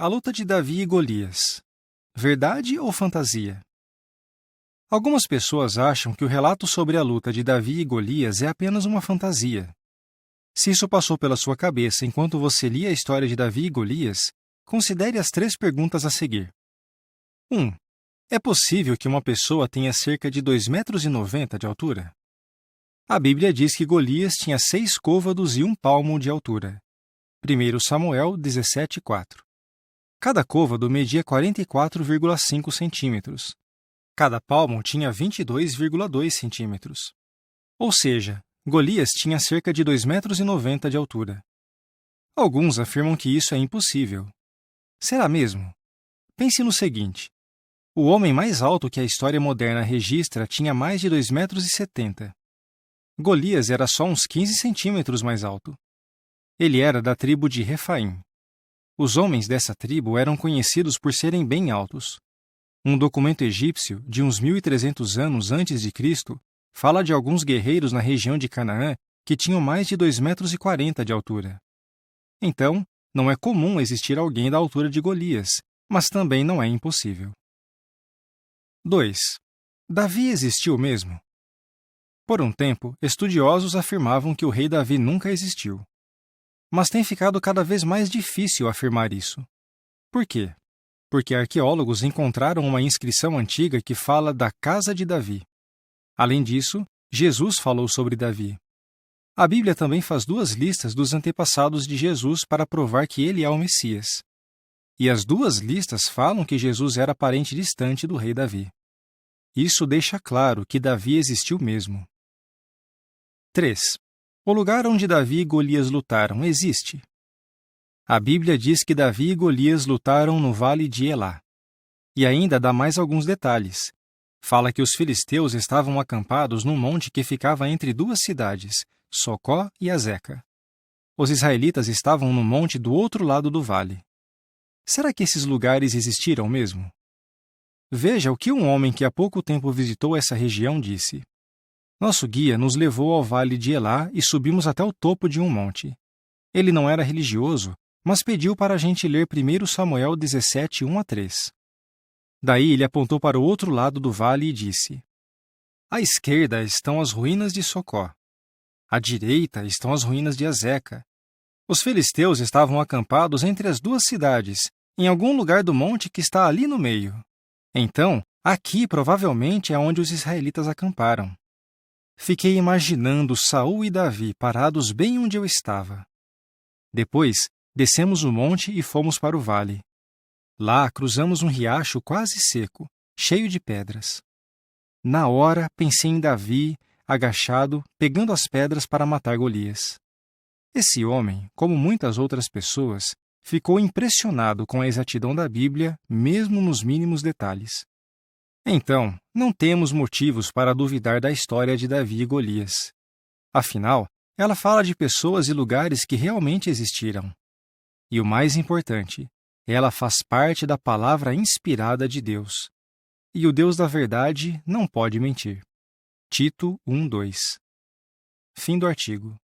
A luta de Davi e Golias. Verdade ou fantasia? Algumas pessoas acham que o relato sobre a luta de Davi e Golias é apenas uma fantasia. Se isso passou pela sua cabeça enquanto você lia a história de Davi e Golias, considere as 3 perguntas a seguir. 1. É possível que uma pessoa tenha cerca de 2,90 metros de altura? A Bíblia diz que Golias tinha 6 côvados e 1 palmo de altura. 1 Samuel 17:4. Cada côvado media 44,5 centímetros. Cada palmo tinha 22,2 centímetros. Ou seja, Golias tinha cerca de 2,90 metros de altura. Alguns afirmam que isso é impossível. Será mesmo? Pense no seguinte. O homem mais alto que a história moderna registra tinha mais de 2,70 metros. Golias era só uns 15 centímetros mais alto. Ele era da tribo de Refaim. Os homens dessa tribo eram conhecidos por serem bem altos. Um documento egípcio, de uns 1.300 anos antes de Cristo, fala de alguns guerreiros na região de Canaã que tinham mais de 2,40 metros de altura. Então, não é comum existir alguém da altura de Golias, mas também não é impossível. 2. Davi existiu mesmo? Por um tempo, estudiosos afirmavam que o rei Davi nunca existiu. Mas tem ficado cada vez mais difícil afirmar isso. Por quê? Porque arqueólogos encontraram uma inscrição antiga que fala da casa de Davi. Além disso, Jesus falou sobre Davi. A Bíblia também faz 2 listas dos antepassados de Jesus para provar que ele é o Messias. E as 2 listas falam que Jesus era parente distante do rei Davi. Isso deixa claro que Davi existiu mesmo. 3. O lugar onde Davi e Golias lutaram existe? A Bíblia diz que Davi e Golias lutaram no vale de Elá. E ainda dá mais alguns detalhes. Fala que os filisteus estavam acampados num monte que ficava entre 2 cidades, Socó e Azeca. Os israelitas estavam no monte do outro lado do vale. Será que esses lugares existiram mesmo? Veja o que um homem que há pouco tempo visitou essa região disse. Nosso guia nos levou ao vale de Elá e subimos até o topo de um monte. Ele não era religioso, mas pediu para a gente ler 1 Samuel 17, 1-3. Daí ele apontou para o outro lado do vale e disse: À esquerda estão as ruínas de Socó. À direita estão as ruínas de Azeca. Os filisteus estavam acampados entre as 2 cidades, em algum lugar do monte que está ali no meio. Então, aqui provavelmente é onde os israelitas acamparam. Fiquei imaginando Saul e Davi parados bem onde eu estava. Depois, descemos o monte e fomos para o vale. Lá, cruzamos um riacho quase seco, cheio de pedras. Na hora, pensei em Davi, agachado, pegando as pedras para matar Golias. Esse homem, como muitas outras pessoas, ficou impressionado com a exatidão da Bíblia, mesmo nos mínimos detalhes. Então, não temos motivos para duvidar da história de Davi e Golias. Afinal, ela fala de pessoas e lugares que realmente existiram. E o mais importante, ela faz parte da palavra inspirada de Deus. E o Deus da verdade não pode mentir. Tito 1:2. Fim do artigo.